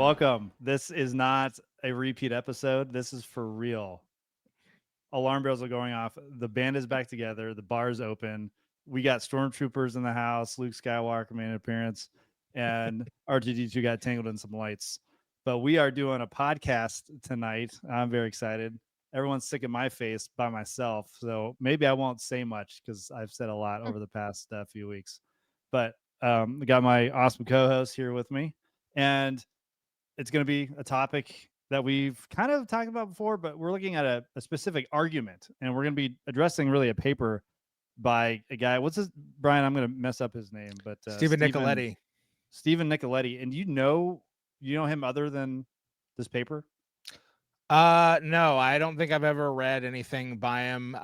Welcome. This is not a repeat episode. This is for real. Alarm bells are going off. The band is back together. The bar's open. We got stormtroopers in the house. Luke Skywalker made an appearance, and R2D2 got tangled in some lights. But we are doing a podcast tonight. I'm very excited. Everyone's sick of my face by myself, so maybe I won't say much because I've said a lot over the past few weeks. But I got my awesome co-host here with me, and it's going to be a topic that we've kind of talked about before, but we're looking at a specific argument, and we're going to be addressing really a paper by a guy. What's his Brian? I'm going to mess up his name, but Stephen Nicoletti. Stephen Nicoletti. And you know him other than this paper? No, I don't think I've ever read anything by him.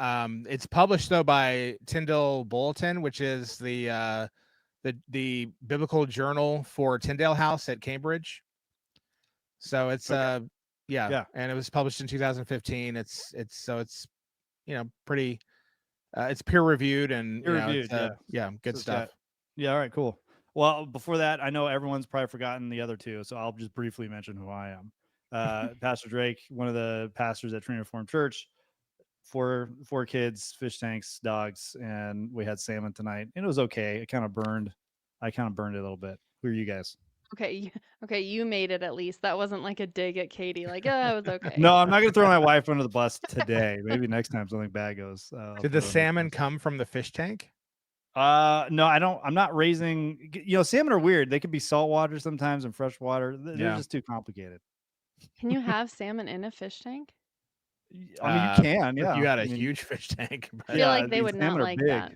It's published though by Tyndale Bulletin, which is the biblical journal for Tyndale House at Cambridge. So it's Okay. yeah, and it was published in 2015. It's pretty it's peer reviewed and Peer-reviewed, good So stuff. all right, cool. Well, before that, I know everyone's probably forgotten the other two, so I'll just briefly mention who I am. Pastor Drake, one of the pastors at Trinity Reformed Church. Four kids, fish tanks, dogs, and we had salmon tonight. And it was okay. I kind of burned it a little bit. Who are you guys? Okay, you made it at least. That wasn't like a dig at Katie. Like, it was okay. No, I'm not going to throw my wife under the bus today. Maybe next time something bad goes. Did the salmon come from the fish tank? No, I don't. I'm not raising. Salmon are weird. They could be saltwater sometimes and freshwater. They're just too complicated. Can you have salmon in a fish tank? I mean, you can. If Yeah, you had a huge fish tank. I feel like they would not like that.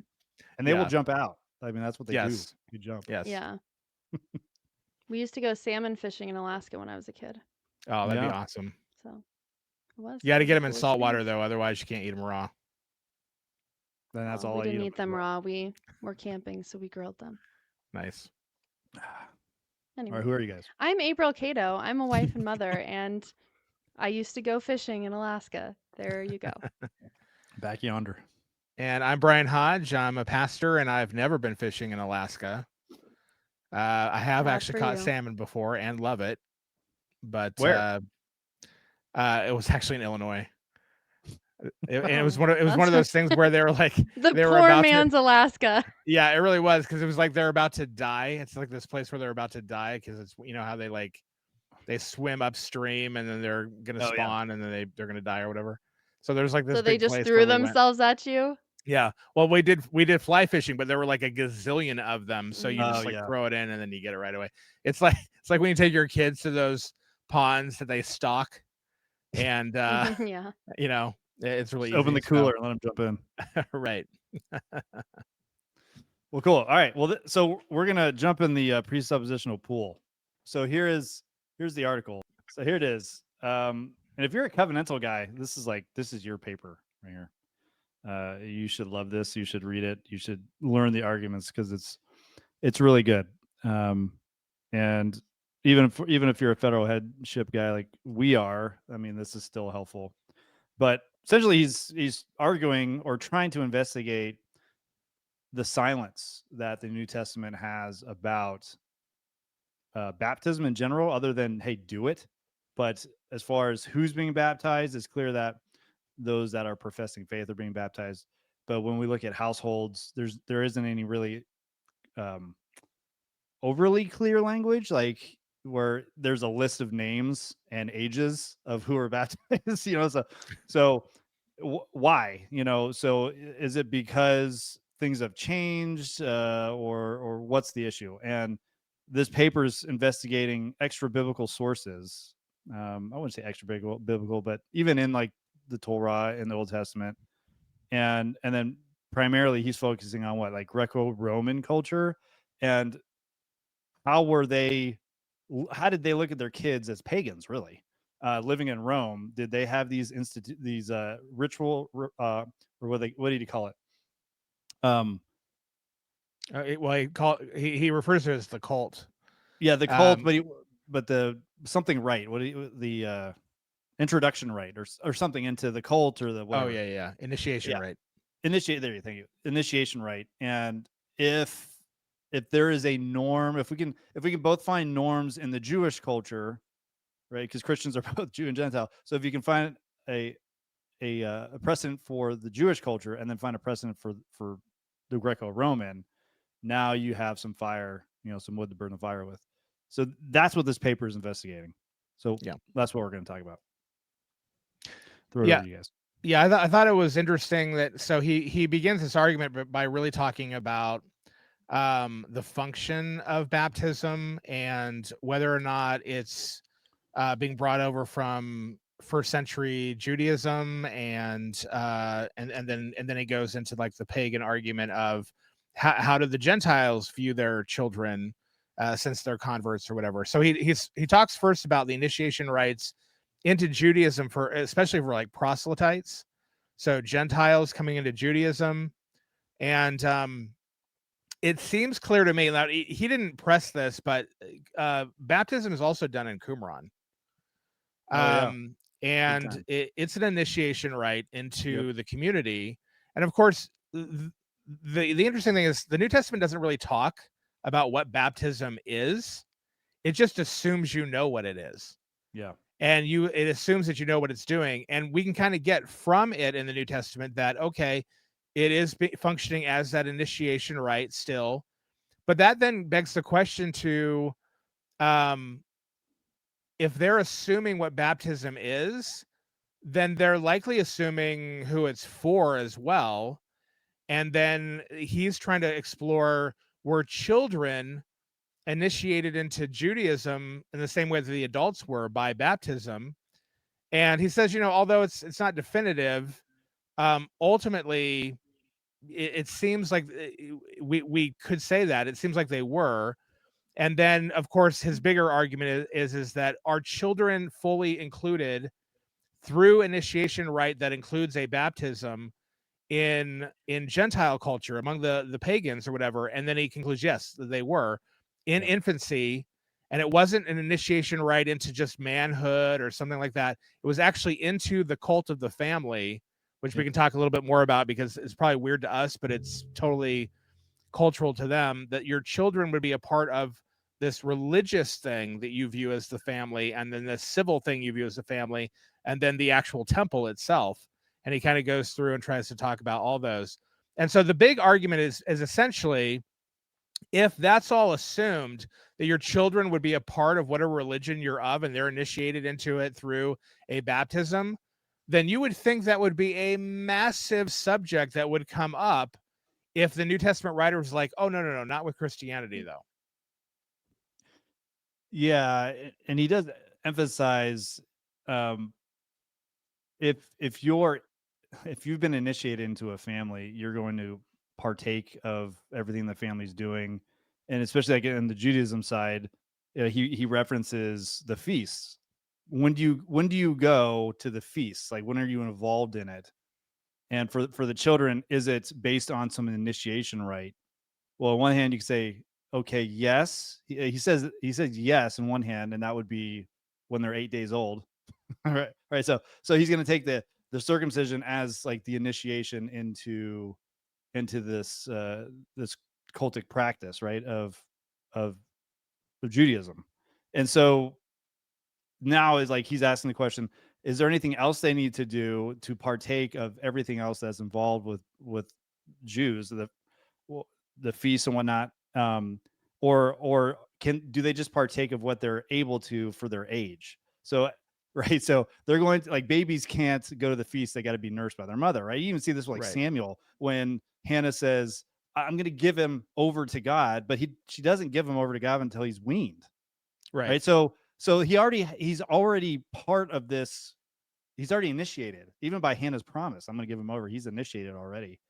And they will jump out. I mean, that's what they do. You jump. Yes. Yeah. We used to go salmon fishing in Alaska when I was a kid. Oh, that'd be awesome. So it was. You got to get them in salt water though, otherwise you can't eat them raw. Then that's all we I didn't eat them raw. We were camping, so we grilled them. Nice. Anyway. All right, who are you guys? I'm April Cato. I'm a wife and mother, and I used to go fishing in Alaska. There you go. Back yonder. And I'm Brian Hodge. I'm a pastor, and I've never been fishing in Alaska. I have actually caught salmon before and love it. But where? It was actually in Illinois. It was one of those things where they were like the poor man's Alaska. Yeah, it really was, because it was like they're about to die. It's like this place where they're about to die because it's how they swim upstream and then they're gonna spawn and then they're gonna die or whatever. So there's like this. So they just threw themselves at you. Yeah. Well, we did fly fishing, but there were like a gazillion of them. So you just throw it in and then you get it right away. It's like when you take your kids to those ponds that they stock, and it's really easy. Open the cooler and let them jump in. Right. Well, cool. All right. Well, so we're gonna jump in the presuppositional pool. So here's the article. So here it is. And if you're a covenantal guy, this is your paper right here. You should love this. You should read it. You should learn the arguments because it's really good. And even if you're a federal headship guy like we are, I mean, this is still helpful. But essentially, he's arguing or trying to investigate the silence that the New Testament has about baptism in general, other than, hey, do it. But as far as who's being baptized, it's clear that those that are professing faith are being baptized. But when we look at households, there isn't any really overly clear language, like where there's a list of names and ages of who are baptized. So why? So is it because things have changed, or what's the issue? And this paper's investigating extra biblical sources. I wouldn't say extra biblical, but even in like the Torah in the Old Testament, and then primarily he's focusing on what, like Greco-Roman culture, and how did they look at their kids as pagans, really, living in Rome? Did they have these ritual, or what did he call it? He refers to it as the cult. Yeah, the cult, but the something rite. The introduction rite or something into the cult or the whatever. Oh yeah, initiation rite. Thank you. Initiation rite. And if there is a norm, if we can both find norms in the Jewish culture right? Because Christians are both Jew and Gentile. So if you can find a precedent for the Jewish culture and then find a precedent for the Greco-Roman, now you have some fire, some wood to burn the fire with. So that's what this paper is investigating. So Yeah. that's what we're going to talk about. Throw it Yeah. over to you guys. Yeah, I thought it was interesting that so he begins this argument by really talking about the function of baptism and whether or not it's being brought over from first century Judaism, and then he goes into like the pagan argument of how did the Gentiles view their children since they're converts or whatever. So he talks first about the initiation rites into Judaism, for especially for like proselytes, so Gentiles coming into Judaism. And it seems clear to me that he didn't press this, but baptism is also done in Qumran. And it's an initiation rite into the community. And of course, the interesting thing is the New Testament doesn't really talk about what baptism is. It just assumes you know what it is. Yeah. And it assumes that you know what it's doing. And we can kind of get from it in the New Testament that, okay, it is functioning as that initiation rite still. But that then begs the question to, if they're assuming what baptism is, then they're likely assuming who it's for as well. And then he's trying to explore, were children initiated into Judaism in the same way that the adults were by baptism? And he says, although it's not definitive, ultimately it seems like we could say that it seems like they were. And then, of course, his bigger argument is that are children fully included through initiation rite that includes a baptism in Gentile culture among the pagans or whatever? And then he concludes, yes, they were in infancy, and it wasn't an initiation rite into just manhood or something like that. It was actually into the cult of the family, which we can talk a little bit more about because it's probably weird to us, but it's totally cultural to them, that your children would be a part of this religious thing that you view as the family, and then the civil thing you view as the family, and then the actual temple itself. And he kind of goes through and tries to talk about all those. And so the big argument is essentially, if that's all assumed, that your children would be a part of whatever religion you're of and they're initiated into it through a baptism, then you would think that would be a massive subject that would come up if the New Testament writer was like, oh, no, not with Christianity, though. Yeah, and he does emphasize, if you've been initiated into a family, you're going to partake of everything the family's doing, and especially like in the Judaism side, he references the feasts. When do you go to the feasts? Like, when are you involved in it? And for the children, is it based on some initiation rite? Well, on one hand, you could say, okay, yes. He says yes in one hand, and that would be when they're 8 days old. All right. Right. So he's going to take the circumcision as like the initiation into this cultic practice, right? Of Judaism. And so now is like he's asking the question, is there anything else they need to do to partake of everything else that's involved with Jews, the feasts and whatnot, or do they just partake of what they're able to for their age? So right, so they're going to, like, babies can't go to the feast; they got to be nursed by their mother, right? You even see this with like Samuel when Hannah says, "I'm going to give him over to God," but she doesn't give him over to God until he's weaned, right? So he's already part of this. He's already initiated, even by Hannah's promise. I'm going to give him over. He's initiated already.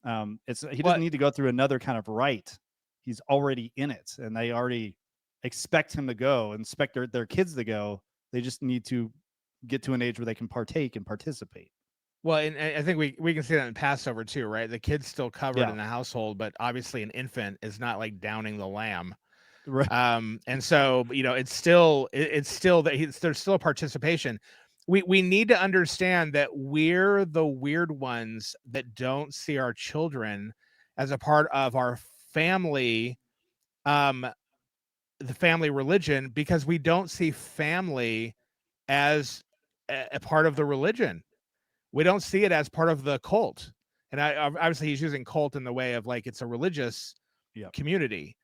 He doesn't need to go through another kind of rite. He's already in it, and they already expect him to go and expect their kids to go. They just need to get to an age where they can partake and participate. Well, and I think we can see that in Passover too, right? The kid's still covered in the household, but obviously an infant is not like downing the lamb. Right. And so, it's still that there's still a participation. We need to understand that we're the weird ones that don't see our children as a part of our family, the family religion because we don't see family as a part of the religion. We don't see it as part of the cult. And obviously he's using cult in the way of like it's a religious Yep. community.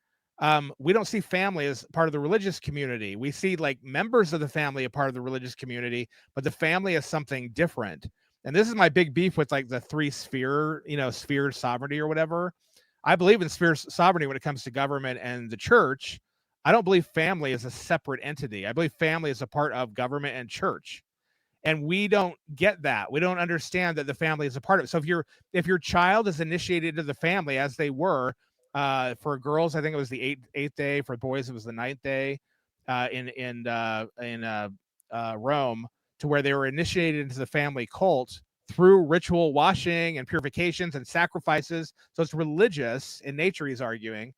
We don't see family as part of the religious community. We see like members of the family a part of the religious community, but the family is something different. And this is my big beef with like the three sphere, sphere sovereignty or whatever. I believe in sphere sovereignty when it comes to government and the church. I don't believe family is a separate entity. I believe family is a part of government and church. And we don't get that. We don't understand that the family is a part of it. So if your child is initiated into the family as they were, for girls, I think it was the eighth day. For boys, it was the ninth day, in Rome, to where they were initiated into the family cult through ritual washing and purifications and sacrifices. So it's religious in nature. He's arguing.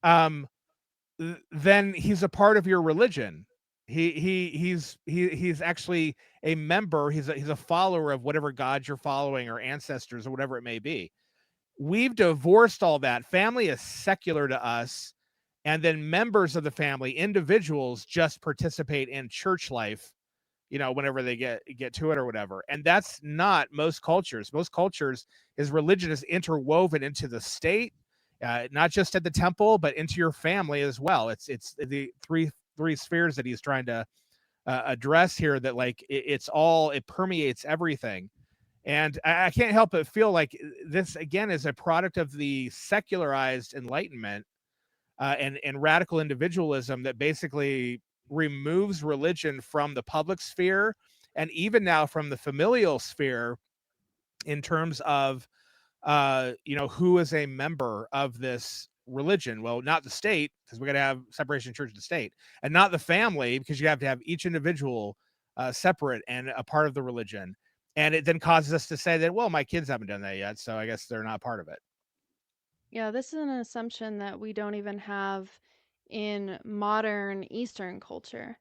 Then he's a part of your religion. He's actually a member. He's a follower of whatever God you're following or ancestors or whatever it may be. We've divorced all that. Family is secular to us, and then members of the family, individuals, just participate in church life, whenever they get to it or whatever. And that's not most cultures. Most cultures is religion is interwoven into the state, not just at the temple, but into your family as well. It's the three spheres that he's trying to address here. That like it permeates everything. And I can't help but feel like this again is a product of the secularized Enlightenment and radical individualism that basically removes religion from the public sphere and even now from the familial sphere in terms of who is a member of this religion. Well, not the state, because we got to have separation of church and state, and not the family, because you have to have each individual separate and a part of the religion. And it then causes us to say that, well, my kids haven't done that yet, so I guess they're not part of it. Yeah, this is an assumption that we don't even have in modern Eastern culture.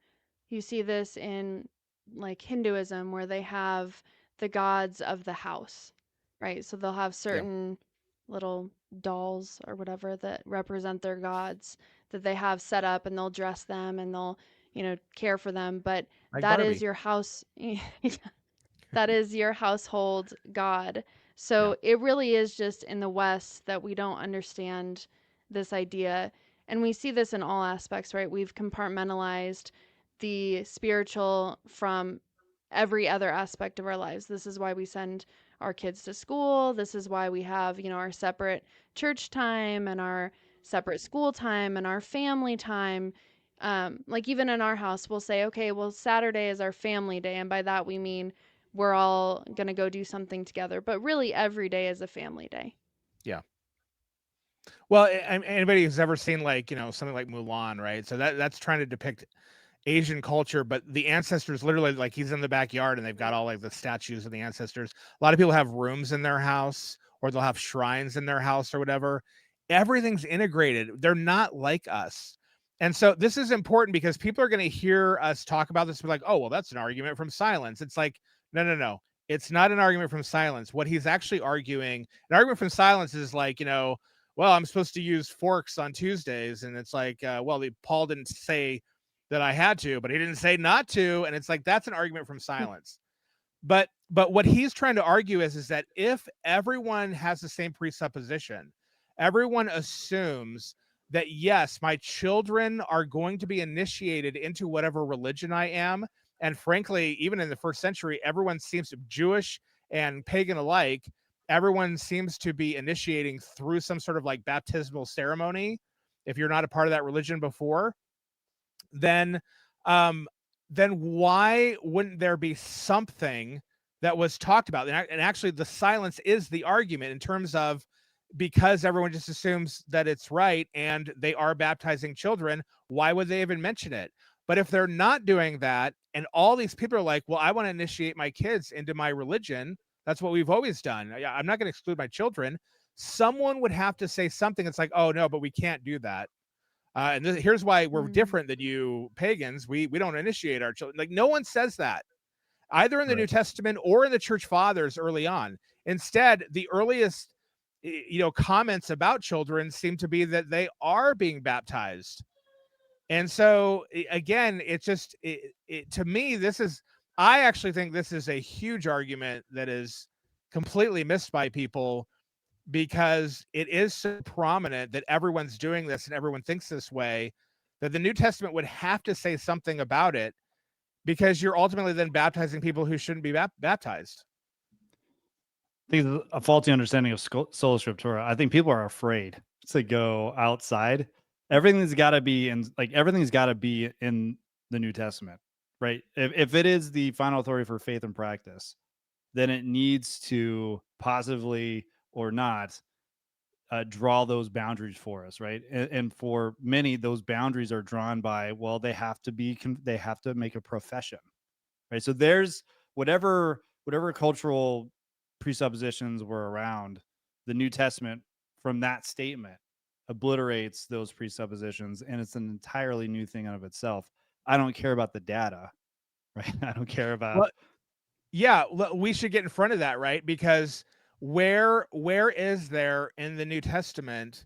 You see this in like Hinduism, where they have the gods of the house, right? So they'll have Yeah, certain little dolls or whatever that represent their gods that they have set up, and they'll dress them and they'll, care for them. But like that is Barbie. your house. That is your household god. Yeah, So it really is just in the West that we don't understand this idea. And we see this in all aspects, right? We've compartmentalized the spiritual from every other aspect of our lives. This is why we send our kids to school. This is why we have, our separate church time and our separate school time and our family time. Like even in our house, we'll say, okay, well, Saturday is our family day. And by that, we mean we're all going to go do something together. But really, every day is a family day. yeah. Well, anybody who's ever seen like something like Mulan, right? So that's trying to depict Asian culture, but the ancestors literally like he's in the backyard and they've got all like the statues of the ancestors. A lot of people have rooms in their house or they'll have shrines in their house or whatever. Everything's integrated. They're not like us. And so this is important because people are going to hear us talk about this and be like, oh, well, that's an argument from silence. It's like, no, no, no. It's not an argument from silence. What he's actually arguing, an argument from silence is like, well, I'm supposed to use forks on Tuesdays. And it's like, well, Paul didn't say that I had to, but he didn't say not to. And it's like, that's an argument from silence. But what he's trying to argue is that if everyone has the same presupposition, everyone assumes that yes, my children are going to be initiated into whatever religion I am. And frankly, even in the first century, everyone seems to Jewish and pagan alike, everyone seems to be initiating through some sort of like baptismal ceremony. If you're not a part of that religion before, then um then why wouldn't there be something that was talked about? And actually the silence is the argument in terms of, because everyone just assumes that it's right and they are baptizing children, why would they even mention it? But if they're not doing that and all these people are like, well, I want to initiate my kids into my religion, that's what we've always done, I'm not going to exclude my children, someone would have to say something. It's like, oh no, but we can't do that. And here's why we're Mm. different than you pagans. We don't initiate our children. Like no one says that either in the New Right. Testament or in the church fathers early on. Instead, the earliest comments about children seem to be that they are being baptized. And so again, it's just to me, I actually think this is a huge argument that is completely missed by people, because it is so prominent that everyone's doing this and everyone thinks this way, that the New Testament would have to say something about it, because you're ultimately then baptizing people who shouldn't be baptized. I think it's a faulty understanding of sola scriptura. I think people are afraid to go outside. Everything's got to be in, everything's got to be in the New Testament, right? If it is the final authority for faith and practice, then it needs to positively or not draw those boundaries for us, right? And for many, those boundaries are drawn by, well, they have to be, they have to make a profession, right? So there's whatever cultural presuppositions were around, the New Testament from that statement obliterates those presuppositions, and it's an entirely new thing out of itself. I don't care about the data, right? I don't care about. Well, yeah, we should get in front of that, right? Because where is there in the New Testament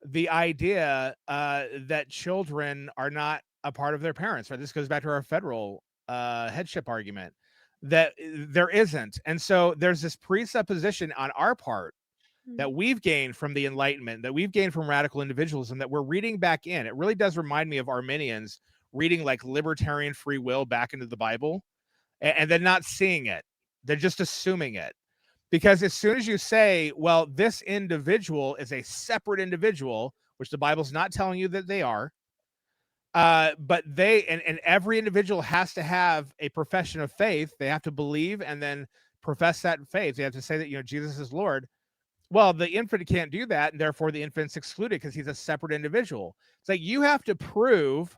the idea that children are not a part of their parents? Right. This goes back to our federal headship argument, that there isn't, and so there's this presupposition on our part that we've gained from the Enlightenment, that we've gained from radical individualism, that we're reading back in. It really does remind me of Arminians reading like libertarian free will back into the Bible, and then not seeing it. They're just assuming it. Because as soon as you say, well, this individual is a separate individual, which the Bible's not telling you that they are, but and every individual has to have a profession of faith. They have to believe and then profess that faith. They have to say that, Jesus is Lord. Well, the infant can't do that, and therefore the infant's excluded because he's a separate individual. It's like you have to prove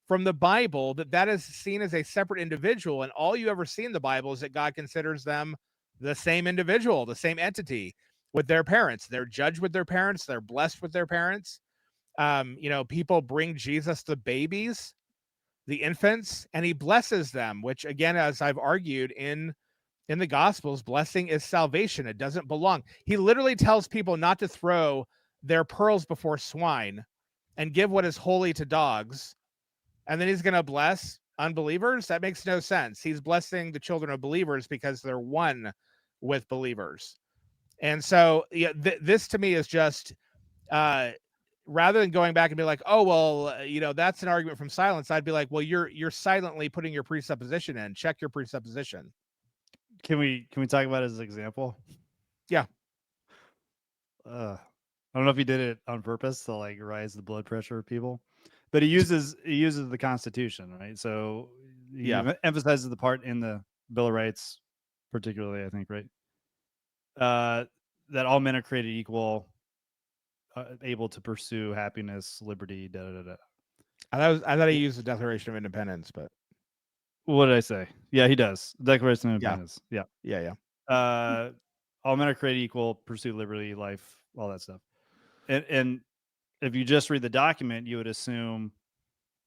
from the Bible that that is seen as a separate individual, and all you ever see in the Bible is that God considers them the same individual, the same entity with their parents. They're judged with their parents. They're blessed with their parents. People bring Jesus the babies, the infants, and he blesses them, which again, as I've argued in the Gospels, blessing is salvation. It doesn't belong. He literally tells people not to throw their pearls before swine and give what is holy to dogs. And then he's going to bless unbelievers. That makes no sense. He's blessing the children of believers because they're one with believers. And so this to me is just, rather than going back and be like, oh, well, that's an argument from silence, I'd be like, well, you're silently putting your presupposition in. Check your presupposition. Can we talk about it as an example? Yeah. I don't know if he did it on purpose to like rise the blood pressure of people, but he uses the Constitution, right? So he emphasizes the part in the Bill of Rights, particularly, I think, right? That all men are created equal, able to pursue happiness, liberty, da da da. I thought he used the Declaration of Independence, but what did I say? Yeah, he does. Declaration of Independence. Yeah. All men are created equal, pursue liberty, life, all that stuff. And if you just read the document, you would assume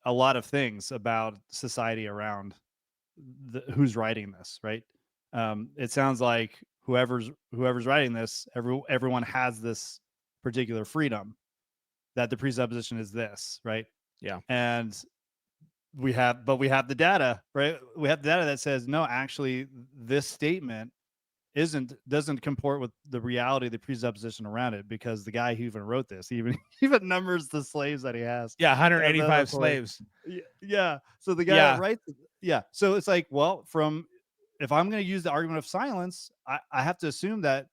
a lot of things about society around who's writing this, right? It sounds like whoever's writing this, everyone has this particular freedom, that the presupposition is this, right? Yeah. And we have the data, right? We have the data that says, no, actually, this statement doesn't comport with the reality, the presupposition around it, because the guy who even wrote this, he even numbers the slaves that he has. Yeah, 185 slaves. Yeah. So the guy that writes it, yeah. So it's like, well, if I'm going to use the argument of silence, I have to assume that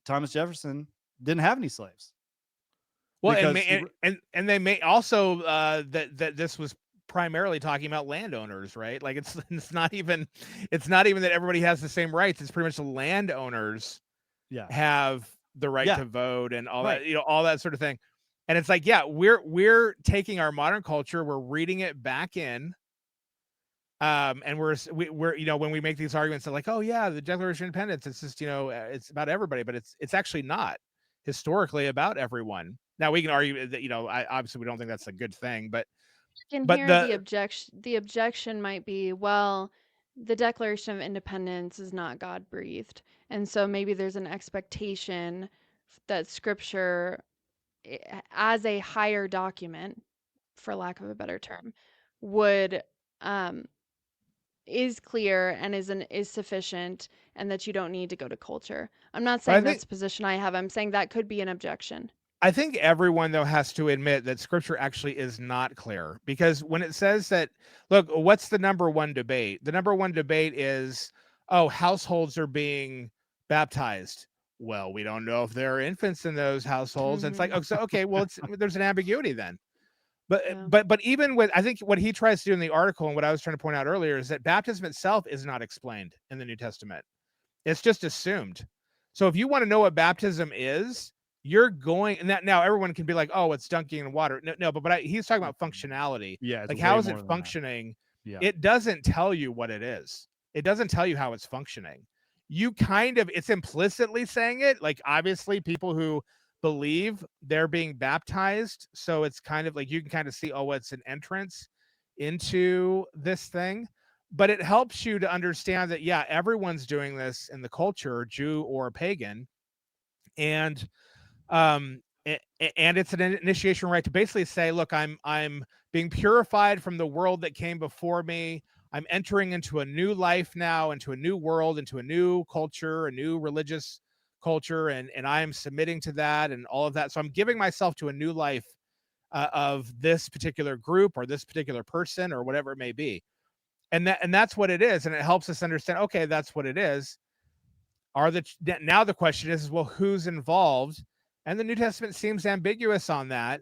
Thomas Jefferson didn't have any slaves. Well, and they may also that this was primarily talking about landowners, right? Like it's not even that everybody has the same rights. It's pretty much the landowners have the right to vote and all that, all that sort of thing. And it's like, we're taking our modern culture, we're reading it back in, and we're when we make these arguments, they're like, oh yeah, the Declaration of Independence, it's just it's about everybody, but it's actually not historically about everyone. Now we can argue that obviously we don't think that's a good thing, but the objection might be, well, the Declaration of Independence is not God breathed, and so maybe there's an expectation that Scripture, as a higher document, for lack of a better term, would um is clear and is sufficient, and that you don't need to go to culture. I'm not But saying that's the position I have. I'm saying that could be an objection. I think everyone though has to admit that scripture actually is not clear, because when it says that, look, what's the number one debate? The number one debate is, oh, households are being baptized. Well, we don't know if there are infants in those households. And it's like, Mhm. oh, so okay, well, there's an ambiguity then. But Yeah. but even with, I think what he tries to do in the article and what I was trying to point out earlier is that baptism itself is not explained in the New Testament. It's just assumed. So if you want to know what baptism is, you're going, and that now everyone can be like, oh, it's dunking in water. No, but he's talking about functionality. Yeah, it's Like, how way is more it than that. functioning? Yeah. It doesn't tell you what it is. It doesn't tell you how it's functioning. You kind of, it's implicitly saying it. Like, obviously, people who believe they're being baptized. So it's kind of like you can kind of see, oh, it's an entrance into this thing. But it helps you to understand that, yeah, everyone's doing this in the culture, Jew or pagan. And and it's an initiation rite to basically say, look, I'm being purified from the world that came before me. I'm entering into a new life now, into a new world, into a new culture, a new religious culture, and I am submitting to that and all of that. So I'm giving myself to a new life of this particular group or this particular person or whatever it may be. And that's what it is, and it helps us understand, okay, that's what it is. Now the question is, well, who's involved? And the New Testament seems ambiguous on that.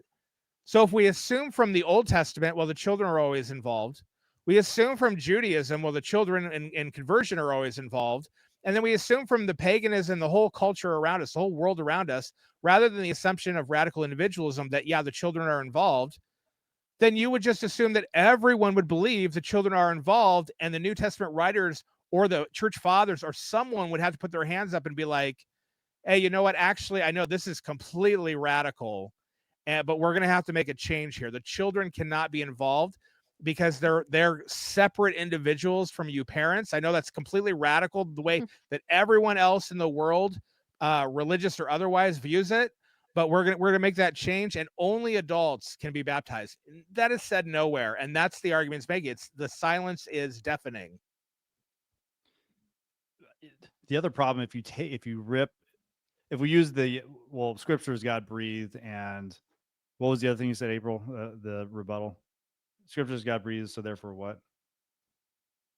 So if we assume from the Old Testament, well, the children are always involved. We assume from Judaism, well, the children in conversion are always involved. And then we assume from the paganism, the whole culture around us, the whole world around us, rather than the assumption of radical individualism that, yeah, the children are involved, then you would just assume that everyone would believe the children are involved, and the New Testament writers or the church fathers or someone would have to put their hands up and be like, hey, you know what? Actually, I know this is completely radical, but we're going to have to make a change here. The children cannot be involved because they're separate individuals from you parents. I know that's completely radical, the way that everyone else in the world, religious or otherwise, views it. But we're gonna make that change, and only adults can be baptized. That is said nowhere, and that's the argument's making. It's the silence is deafening. The other problem, if we use scripture is God breathed, and what was the other thing you said, April? The rebuttal. Scripture is God breathed, so therefore what?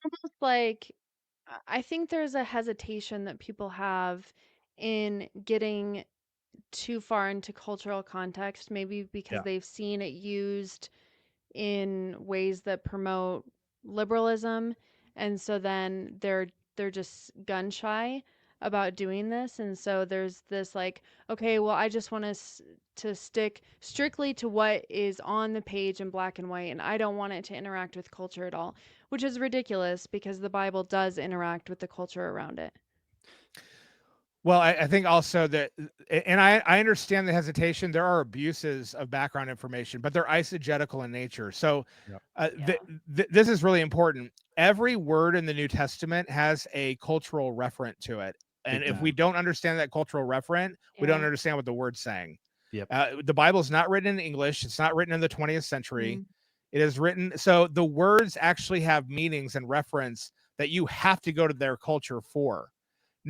Almost like I think there's a hesitation that people have in getting too far into cultural context, maybe because Yeah. they've seen it used in ways that promote liberalism, and so then they're just gun shy about doing this, and so there's this like, okay, well, I just want to stick strictly to what is on the page in black and white, and I don't want it to interact with culture at all, which is ridiculous because the Bible does interact with the culture around it. Well, I think also that, and I understand the hesitation. There are abuses of background information, but they're eisegetical in nature. So Yep. Yeah. this is really important. Every word in the New Testament has a cultural referent to it. And Big if we time. don't understand that cultural referent, we don't Yeah. understand what the word's saying. Yep. The Bible is not written in English. It's not written in the 20th century. Mm. It is written. So the words actually have meanings and reference that you have to go to their culture for.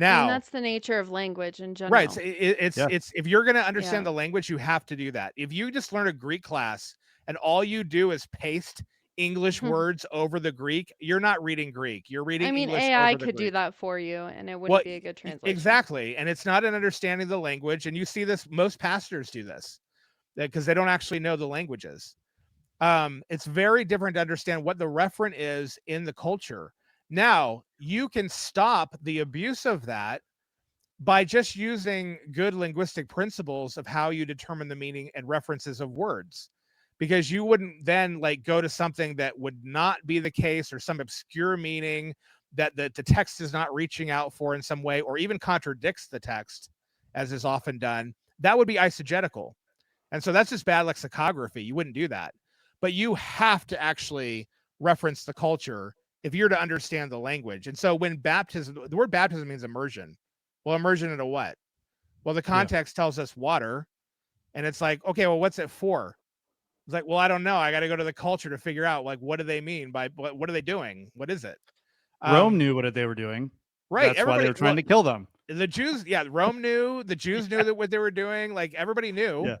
I mean, Now, that's the nature of language in right. general. Yeah. It's if you're going to Yeah. understand the language, you have to do that. If you just learn a Greek class and all you do is paste English words over the Greek, you're not reading Greek. You're I reading mean, English AI over the could do Greek. that for you, and it Well, wouldn't be a good translation. exactly. And it's not an understanding of the language. And you see this, most pastors do this because they don't actually know the languages. It's very different to understand what the referent is in the culture. Now, you can stop the abuse of that by just using good linguistic principles of how you determine the meaning and references of words, because you wouldn't then like go to something that would not be the case, or some obscure meaning that the text is not reaching out for in some way, or even contradicts the text, as is often done. That would be eisegetical. And so that's just bad lexicography. You wouldn't do that. But you have to actually reference the culture if you're to understand the language. And so when baptism, the word baptism means immersion. Well, immersion into what? Well, the Yeah. context tells us water. And it's like, okay, well, what's it for? It's like, well, I don't know. I got to go to the culture to figure out like what do they mean by what are they doing? What is it? Rome knew what they were doing. Right. That's why they Everybody. were Well, trying to kill them. the Jews. Yeah, Rome knew. The Jews knew that what they were doing. Like everybody knew. Yeah.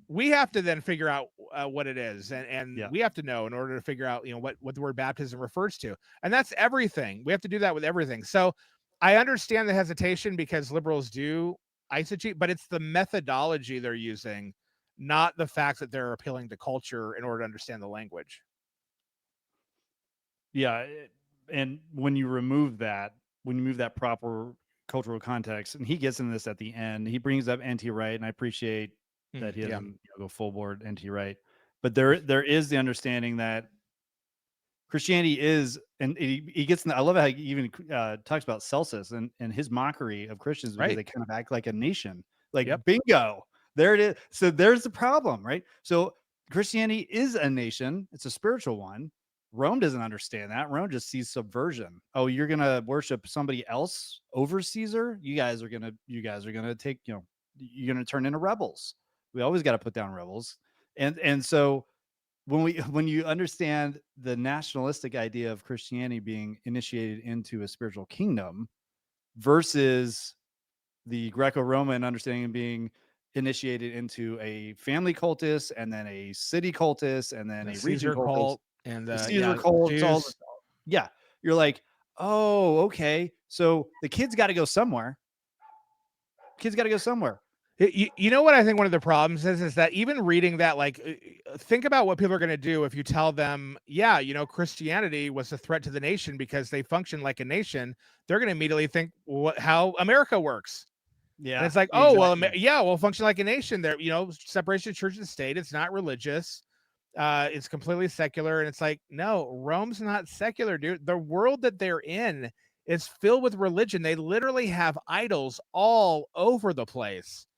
We have to then figure out what it is, and Yeah. we have to know in order to figure out what the word baptism refers to, and that's everything. We have to do that with everything. So I understand the hesitation because liberals do eisegete, but it's the methodology they're using, not the fact that they're appealing to culture in order to understand the language. Yeah, and when you move that proper cultural context, and he gets into this at the end, he brings up anti-right, and I appreciate that he doesn't go full board anti-right, but there is the understanding that Christianity is, and he gets in I love how he even talks about Celsus and his mockery of Christians because Right. they kind of act like a nation. Like, Yep. bingo, there it is. So there's the problem, right? So Christianity is a nation. It's a spiritual one. Rome doesn't understand that. Rome just sees subversion. Oh, you're gonna worship somebody else over Caesar? You guys are gonna take, you're gonna turn into rebels. We always got to put down rebels. And so when you understand the nationalistic idea of Christianity being initiated into a spiritual kingdom versus the Greco-Roman understanding being initiated into a family cultus and then a city cultus and then The a region Caesar cultus, cult and the Caesar cults, all Jews. this, yeah, you're like, oh, okay, so the kids got to go somewhere. You know what I think one of the problems is that even reading that, like, think about what people are going to do if you tell them, yeah, Christianity was a threat to the nation because they function like a nation. They're going to immediately think how America works. Yeah, and it's like, oh, well, yeah, we'll function like a nation there, separation of church and state. It's not religious. It's completely secular. And it's like, no, Rome's not secular, dude. The world that they're in is filled with religion. They literally have idols all over the place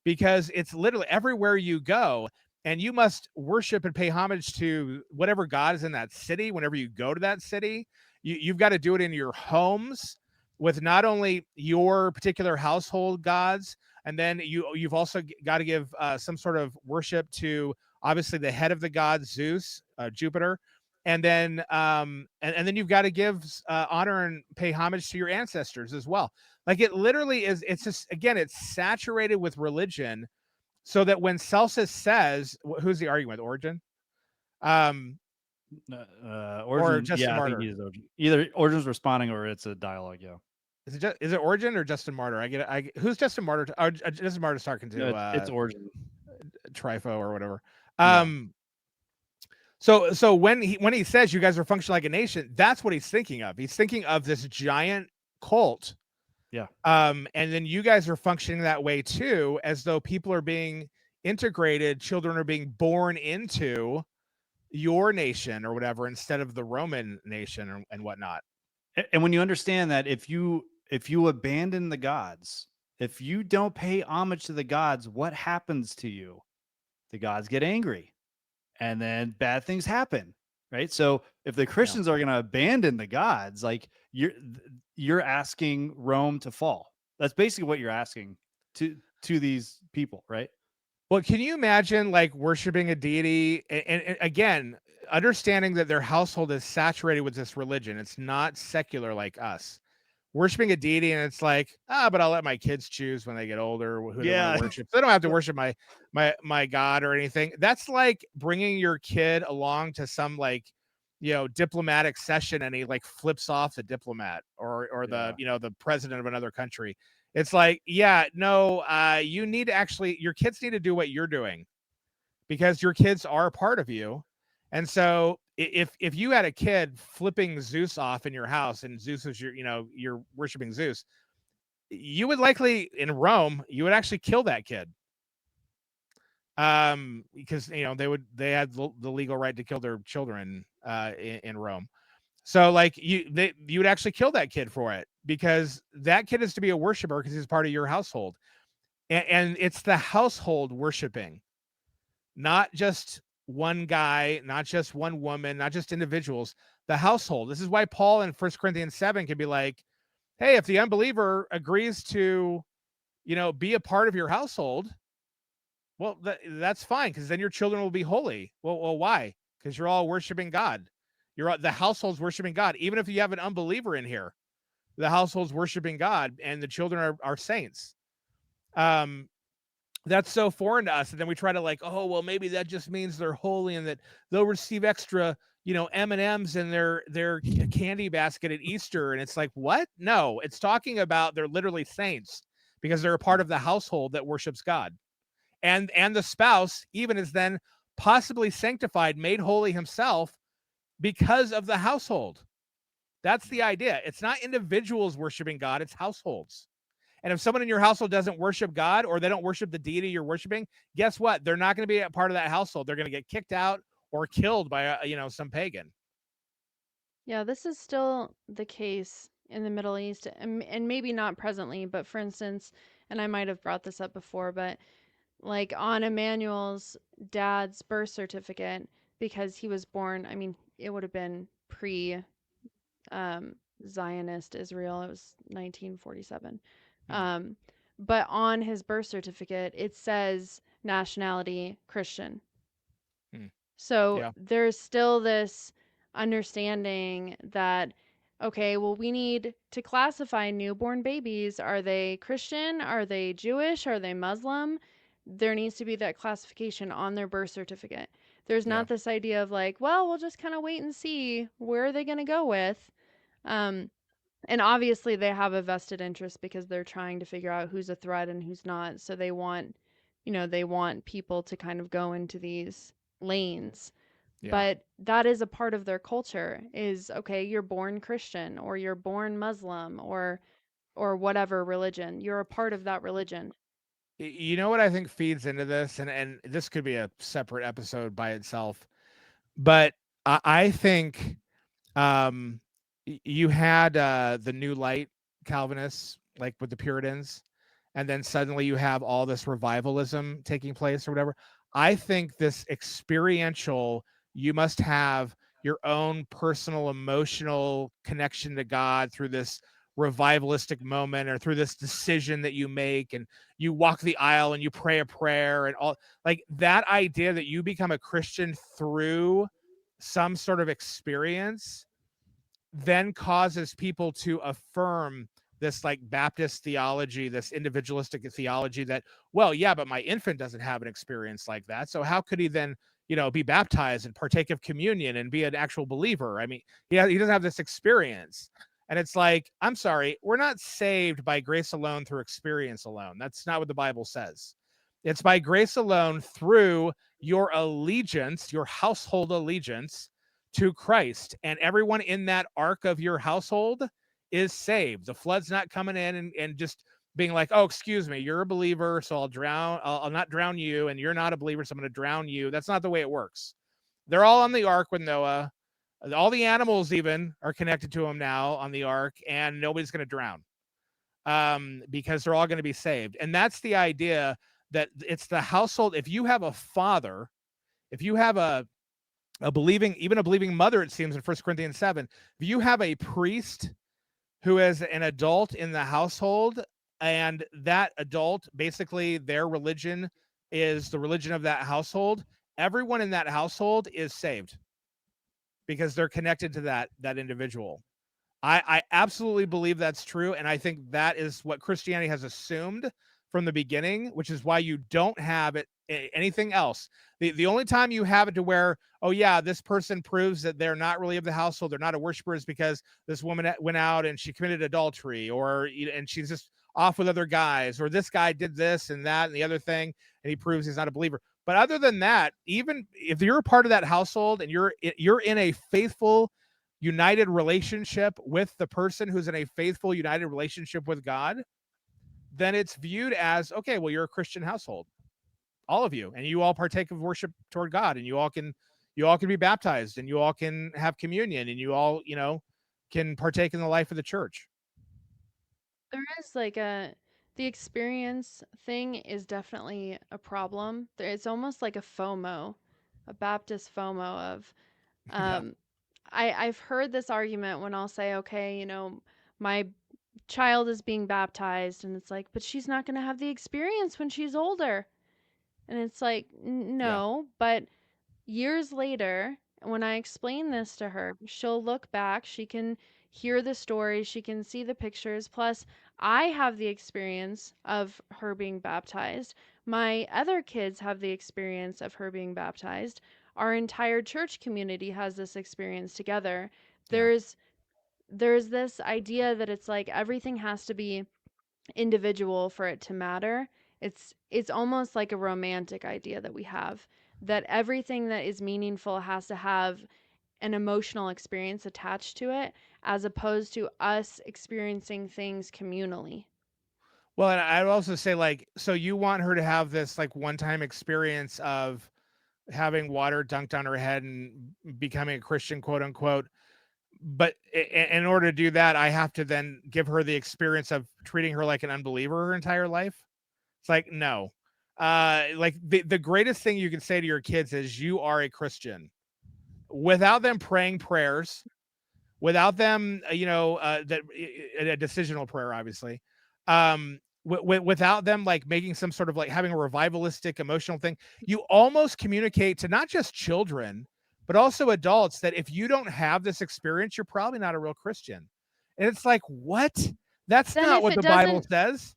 because it's literally everywhere you go, and you must worship and pay homage to whatever God is in that city. Whenever you go to that city, you've got to do it in your homes with not only your particular household gods, and then you've also got to give some sort of worship to obviously the head of the gods, Zeus, Jupiter, and then and then you've got to give honor and pay homage to your ancestors as well. Like, it literally is. It's just, again, it's saturated with religion, so that when Celsus says, who's the argument? Origen? Origin, Or Justin yeah, I think Martyr? he's Origin. Either Origin's responding or it's a dialogue. Yeah, Is it Origen or Justin Martyr? Who's Justin Martyr? Justin Martyr's talking to it's Origin. Trifo or whatever. Yeah. So when he says you guys are functioning like a nation, that's what he's thinking of. He's thinking of this giant cult. Yeah. And then you guys are functioning that way too, as though people are being integrated, children are being born into your nation or whatever, instead of the Roman nation and whatnot. And when you understand that if you abandon the gods, if you don't pay homage to the gods, what happens to you? The gods get angry and then bad things happen, right? So if the Christians are going to abandon the gods, like, you're asking Rome to fall. That's basically what you're asking to these people, right? Well, can you imagine like worshiping a deity and again, understanding that their household is saturated with this religion? It's not secular like us. Worshiping a deity, and it's like, but I'll let my kids choose when they get older who they want to worship. So they don't have to worship my God or anything. That's like bringing your kid along to some like, diplomatic session, and he like flips off the diplomat or the president of another country. It's like, no, you need to actually, your kids need to do what you're doing because your kids are a part of you. And so if you had a kid flipping Zeus off in your house and Zeus is you're worshiping Zeus, you would likely, in Rome, you would actually kill that kid. Because they had the legal right to kill their children in Rome. So like you would actually kill that kid for it, because that kid is to be a worshiper because he's part of your household. And it's the household worshiping, not just one guy, not just one woman, not just individuals, the household. This is why Paul in 1 Corinthians 7 can be like, hey, if the unbeliever agrees to, be a part of your household, Well, that's fine, because then your children will be holy. Well, why? Because you're all worshiping God. The household's worshiping God. Even if you have an unbeliever in here, the household's worshiping God, and the children are saints. Um, that's so foreign to us, and then we try to like, oh well, maybe that just means they're holy and that they'll receive extra, M&Ms in their candy basket at Easter. And it's like, what? No, it's talking about they're literally saints because they're a part of the household that worships God. And the spouse even is then possibly sanctified, made holy himself because of the household. That's the idea. It's not individuals worshiping God, it's households. And if someone in your household doesn't worship God, or they don't worship the deity you're worshiping, guess what? They're not going to be a part of that household. They're going to get kicked out or killed by some pagan. Yeah, this is still the case in the Middle East, and maybe not presently, but for instance, and I might have brought this up before, but like on Emmanuel's dad's birth certificate, because he was born, I mean, it would have been pre Zionist Israel. It was 1947. Hmm. Um, but on his birth certificate, it says nationality Christian. Hmm. So Yeah. there's still this understanding that, okay, well, we need to classify newborn babies. Are they Christian? Are they Jewish? Are they Muslim? There needs to be that classification on their birth certificate. There's Yeah. not this idea of like, well, we'll just kind of wait and see where are they going to go with. Um, and obviously they have a vested interest because they're trying to figure out who's a threat and who's not. So they want people to kind of go into these lanes. Yeah. But that is a part of their culture is okay, you're born Christian or you're born Muslim or whatever religion. You're a part of that religion. You know what I think feeds into this, and this could be a separate episode by itself, but I think you had the New Light Calvinists, like with the Puritans, and then suddenly you have all this revivalism taking place or whatever. I think this experiential, you must have your own personal emotional connection to God through this revivalistic moment or through this decision that you make, and you walk the aisle and you pray a prayer and all, like that idea that you become a Christian through some sort of experience then causes people to affirm this like Baptist theology, this individualistic theology that, well, yeah, but my infant doesn't have an experience like that. So how could he then, be baptized and partake of communion and be an actual believer? I mean, he doesn't have this experience. And it's like, I'm sorry, we're not saved by grace alone through experience alone. That's not what the Bible says. It's by grace alone through your allegiance, your household allegiance to Christ, and everyone in that ark of your household is saved. The flood's not coming in and just being like, oh, excuse me, you're a believer, so I'll drown. I'll not drown you, and you're not a believer, so I'm going to drown you. That's not the way it works. They're all on the ark with Noah. All the animals even are connected to him now on the ark, and nobody's going to drown because they're all going to be saved. And that's the idea, that it's the household. If you have a father, if you have a believing mother, it seems in 1 Corinthians 7, if you have a priest who is an adult in the household, and that adult, basically their religion is the religion of that household, everyone in that household is saved because they're connected to that individual. I absolutely believe that's true. And I think that is what Christianity has assumed from the beginning, which is why you don't have it anything else. The only time you have it to where, oh yeah, this person proves that they're not really of the household, they're not a worshiper, is because this woman went out and she committed adultery, or and she's just off with other guys, or this guy did this and that and the other thing, and he proves he's not a believer. But other than that, even if you're a part of that household and you're in a faithful united relationship with the person who's in a faithful united relationship with God, then it's viewed as, okay, well, you're a Christian household, all of you, and you all partake of worship toward God, and you all can be baptized, and you all can have communion, and you all, can partake in the life of the church. There is like the experience thing is definitely a problem. It's almost like a FOMO, a Baptist FOMO of Yeah. um I've heard this argument when I'll say, okay, my child is being baptized and it's like, but she's not going to have the experience when she's older. And it's like, Yeah. no, but years later, when I explain this to her, she'll look back, she can hear the stories, she can see the pictures. Plus, I have the experience of her being baptized. My other kids have the experience of her being baptized. Our entire church community has this experience together. Yeah. There's this idea that it's like everything has to be individual for it to matter. It's almost like a romantic idea that we have, that everything that is meaningful has to have an emotional experience attached to it, as opposed to us experiencing things communally. Well, and I'd also say, like, so you want her to have this like one-time experience of having water dunked on her head and becoming a Christian, quote unquote. But in order to do that, I have to then give her the experience of treating her like an unbeliever her entire life. It's like, no. Like the greatest thing you can say to your kids is you are a Christian without them praying prayers, without them, that a decisional prayer, obviously, without them like making some sort of like having a revivalistic emotional thing. You almost communicate to not just children, but also adults that if you don't have this experience, you're probably not a real Christian. And it's like, what? That's Then not what the Bible says.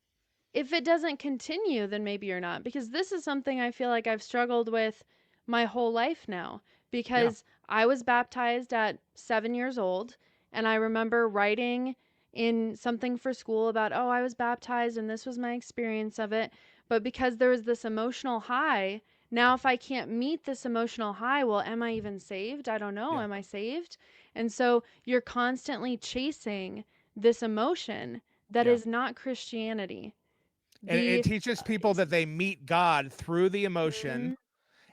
if it doesn't continue, then maybe you're not. Because this is something I feel like I've struggled with my whole life now. Yeah. Because I was baptized at 7 years old, and I remember writing in something for school about, oh, I was baptized and this was my experience of it. But because there was this emotional high, now if I can't meet this emotional high, well, am I even saved? I don't know. Yeah. Am I saved? And so you're constantly chasing this emotion that Yeah. is not Christianity. And it The teaches people that they meet God through the emotion. Mhm.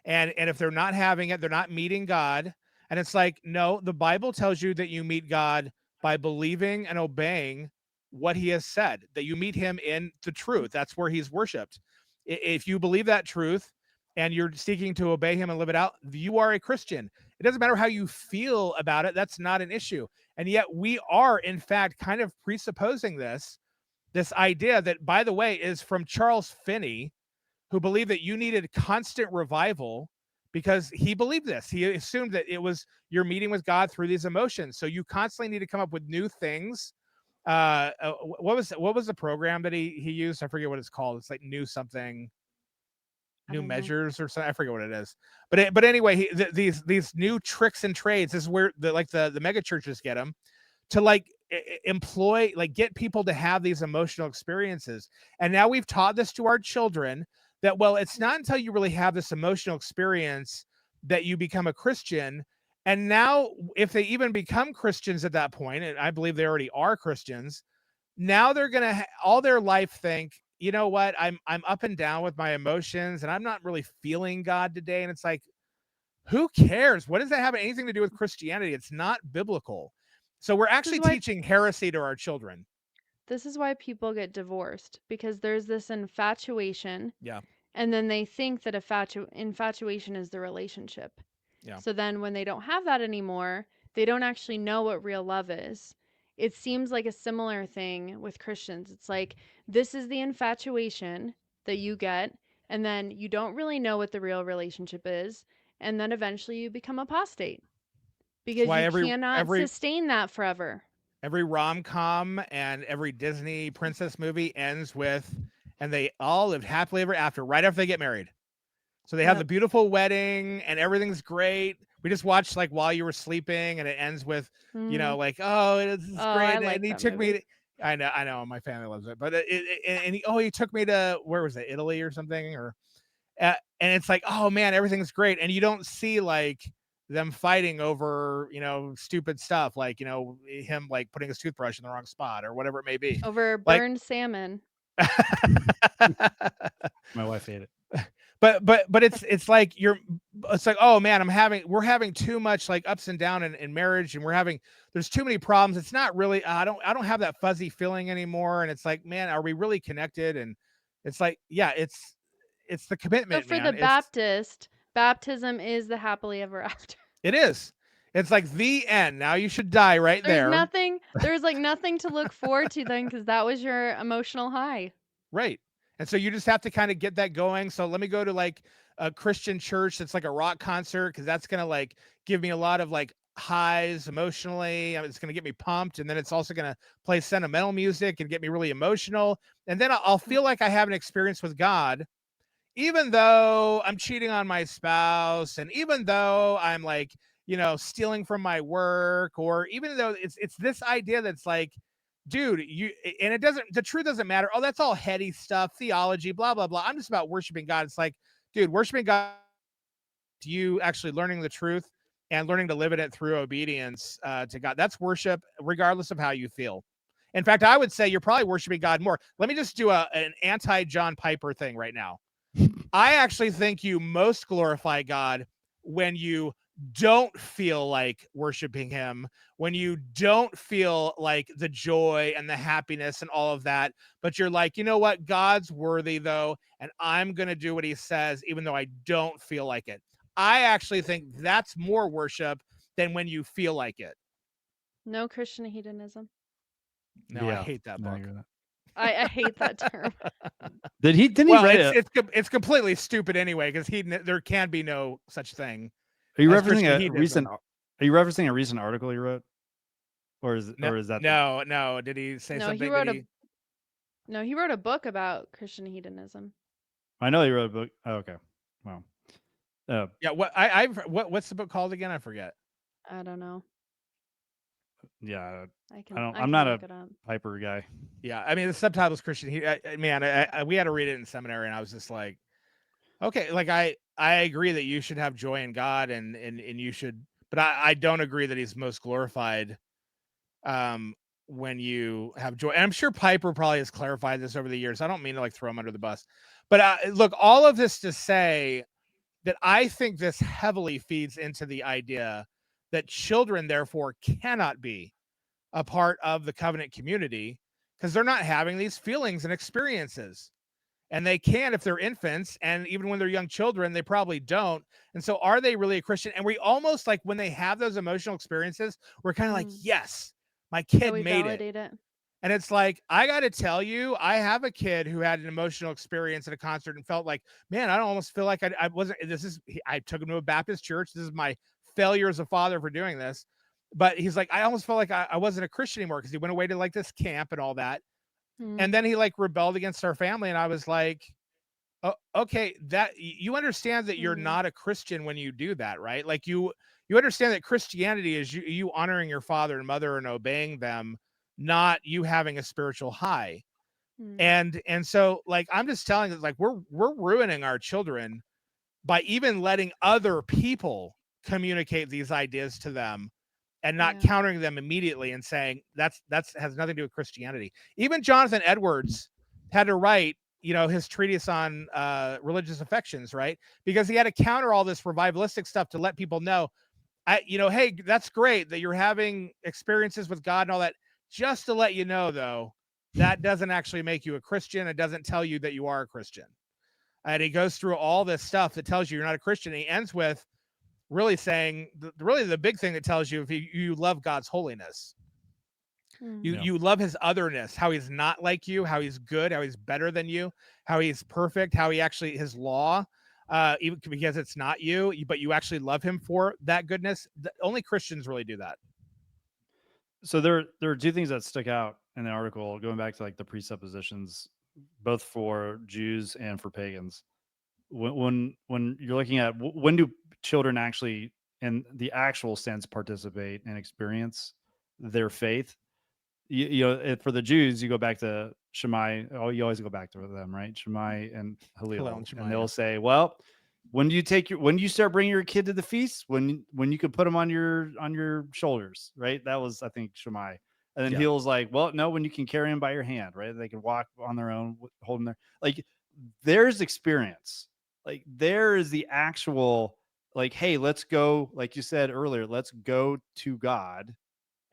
And if they're not having it, they're not meeting God. And it's like, no, the Bible tells you that you meet God by believing and obeying what he has said, that you meet him in the truth. That's where he's worshiped. If you believe that truth and you're seeking to obey him and live it out, you are a Christian. It doesn't matter how you feel about it. That's not an issue. And yet we are, in fact, kind of presupposing this idea that, by the way, is from Charles Finney, who believed that you needed constant revival because he believed this. He assumed that it was your meeting with God through these emotions. So you constantly need to come up with new things. What was the program that he used? I forget what it's called. It's like new something, I new don't know. measures or something. I forget what it is. But anyway, these new tricks and trades. This is where the mega churches get them to like employ, like get people to have these emotional experiences. And now we've taught this to our children that, well, it's not until you really have this emotional experience that you become a Christian. And now if they even become Christians at that point, and I believe they already are Christians, now they're going to all their life think, you know what, I'm up and down with my emotions and I'm not really feeling God today. And it's like, who cares? What does that have anything to do with Christianity? It's not biblical. So we're This is actually why teaching heresy to our children. this is why people get divorced, because there's this infatuation, Yeah. and then they think that infatuation is the relationship. Yeah. So then when they don't have that anymore, they don't actually know what real love is. It seems like a similar thing with Christians. It's like this is the infatuation that you get, and then you don't really know what the real relationship is, and then eventually you become apostate That's because why you every cannot every sustain that forever. every rom-com and every Disney princess movie ends with, and they all lived happily ever after right after they get married. So they have the Yep. beautiful wedding and everything's great. We just watched like While You Were Sleeping, and it ends with, Mm. like, oh, this is Oh, I great. And like he that took me movie. to, I know, my family loves it, but he took me to, where was it, Italy or something, or and it's like, oh man, everything's great, and you don't see like them fighting over stupid stuff, like him like putting his toothbrush in the wrong spot or whatever it may be, Over like. burned salmon. My wife ate it. but it's like it's like, oh man, we're having too much like ups and down in marriage, and there's too many problems. It's not really, I don't have that fuzzy feeling anymore. And it's like, man, are we really connected? And it's like, yeah, it's the But commitment, for the man. Baptist, baptism is the happily ever after. It is. It's like the end. Now you should die right there. There's like nothing to look forward to then, because that was your emotional high. Right. And so you just have to kind of get that going. So let me go to like a Christian church that's like a rock concert, because that's going to like give me a lot of like highs emotionally. It's going to get me pumped. And then it's also going to play sentimental music and get me really emotional. And then I'll feel like I have an experience with God, even though I'm cheating on my spouse, and even though I'm like, stealing from my work, or even though it's this idea that's like, dude, and it doesn't, the truth doesn't matter. Oh, that's all heady stuff, theology, blah, blah, blah. I'm just about worshiping God. It's like, dude, worshiping God, you actually learning the truth and learning to live in it through obedience to God. That's worship, regardless of how you feel. In fact, I would say you're probably worshiping God more. Let me just do an anti-John Piper thing right now. I actually think you most glorify God when you don't feel like worshiping him, when you don't feel like the joy and the happiness and all of that, but you're like, you know what? God's worthy though, and I'm going to do what he says, even though I don't feel like it. I actually think that's more worship than when you feel like it. No Christian hedonism. No, I hate that no, book. I hate that term. Didn't he Well, write it? it's completely stupid anyway, because there can be no such thing Are you as referencing Christian a recent? hedonism. Are you referencing a recent article you wrote, or is No, that no. Did he say No, something? he wrote a book about Christian hedonism. I know he wrote a book. Oh, okay, wow. Yeah. What's the book called again? I forget. I don't know. Yeah, I I don't. can I'm not look a it up. Piper guy. Yeah, I mean the subtitle is Christian. We had to read it in seminary, and I was just like, okay, like I agree that you should have joy in God, and you should, but I don't agree that he's most glorified when you have joy. And I'm sure Piper probably has clarified this over the years. I don't mean to like throw him under the bus, but look, all of this to say that I think this heavily feeds into the idea that children therefore cannot be a part of the covenant community, because they're not having these feelings and experiences. And they can if they're infants, and even when they're young children, they probably don't. And so, are they really a Christian? And we almost like, when they have those emotional experiences, we're kind of like, yes, my Yeah, kid we made it. validate it. And it's like, I got to tell you, I have a kid who had an emotional experience at a concert and felt like, man, I don't almost feel like I wasn't, I took him to a Baptist church. This is my failure as a father for doing this. But he's like, I almost felt like I wasn't a Christian anymore, because he went away to like this camp and all that. And then he like rebelled against our family. And I was like, oh, okay, that you understand that you're not a Christian when you do that, right? Like you understand that Christianity is you honoring your father and mother and obeying them, not you having a spiritual high. And so like, I'm just telling you, like, we're ruining our children by even letting other people communicate these ideas to them, and not countering them immediately and saying that's has nothing to do with Christianity. Even Jonathan Edwards had to write, his treatise on religious affections, right? Because he had to counter all this revivalistic stuff to let people know, hey, that's great that you're having experiences with God and all that. Just to let you know, though, that doesn't actually make you a Christian. It doesn't tell you that you are a Christian. And he goes through all this stuff that tells you you're not a Christian. And he ends with really saying, really the big thing that tells you if you love God's holiness. You love his otherness, how he's not like you, how he's good, how he's better than you, how he's perfect, how he actually, his law, even because it's not you, but you actually love him for that goodness. Only Christians really do that. So there are two things that stick out in the article, going back to like the presuppositions, both for Jews and for pagans. When you're looking at when do children actually, in the actual sense, participate and experience their faith? For the Jews, you go back to Shammai. Oh, you always go back to them, right? Shammai and Hillel, and they'll say, "Well, when do you start bringing your kid to the feast? When you could put them on your shoulders, right?" That was, I think, Shammai. And then Hillel's like, "Well, no, when you can carry them by your hand, right? They can walk on their own, holding their like." There's experience. Like there is the actual like, hey, let's go. Like you said earlier, let's go to God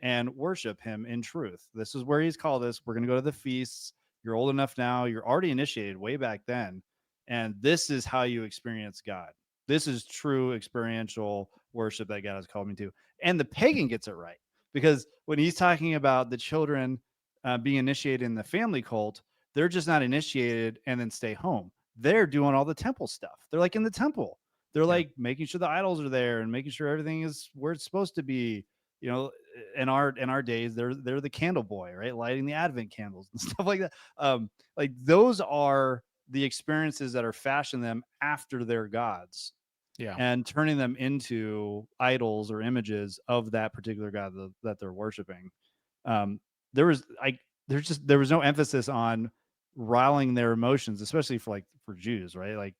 and worship him in truth. This is where he's called us. We're going to go to the feasts. You're old enough now. You're already initiated way back then. And this is how you experience God. This is true experiential worship that God has called me to. And the pagan gets it right, because when he's talking about the children being initiated in the family cult, They're just not initiated and then stay home. They're doing all the temple stuff. They're like in the temple. They're Yeah. like making sure the idols are there and making sure everything is where it's supposed to be. You know, in our days, they're the candle boy, right? Lighting the Advent candles and stuff like that. Like those are the experiences that are fashioning them after their gods Yeah. and turning them into idols or images of that particular god that they're worshiping. Um, there was like there was no emphasis on riling their emotions, especially for Jews, right? Like